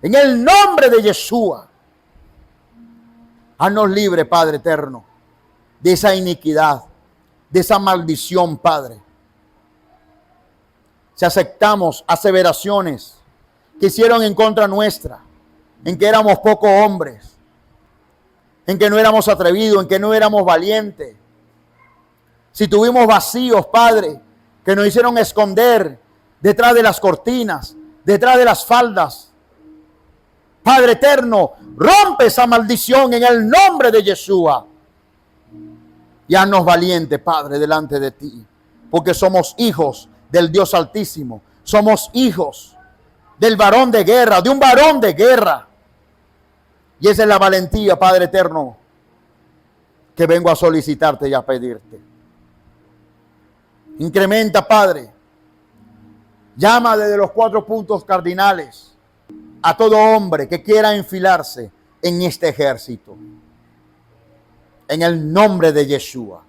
En el nombre de Yeshua. Haznos libre, Padre eterno, de esa iniquidad, de esa maldición, Padre. Si aceptamos aseveraciones que hicieron en contra nuestra, en que éramos pocos hombres, en que no éramos atrevidos, en que no éramos valientes, si tuvimos vacíos, Padre, que nos hicieron esconder detrás de las cortinas, detrás de las faldas, Padre eterno, rompe esa maldición en el nombre de Yeshua. Y haznos valientes, Padre, delante de ti, porque somos hijos del Dios Altísimo. Somos hijos del varón de guerra, de un varón de guerra. Y esa es la valentía, Padre eterno, que vengo a solicitarte y a pedirte. Incrementa, Padre. Llama desde los 4 puntos cardinales a todo hombre que quiera enfilarse en este ejército. En el nombre de Yeshua.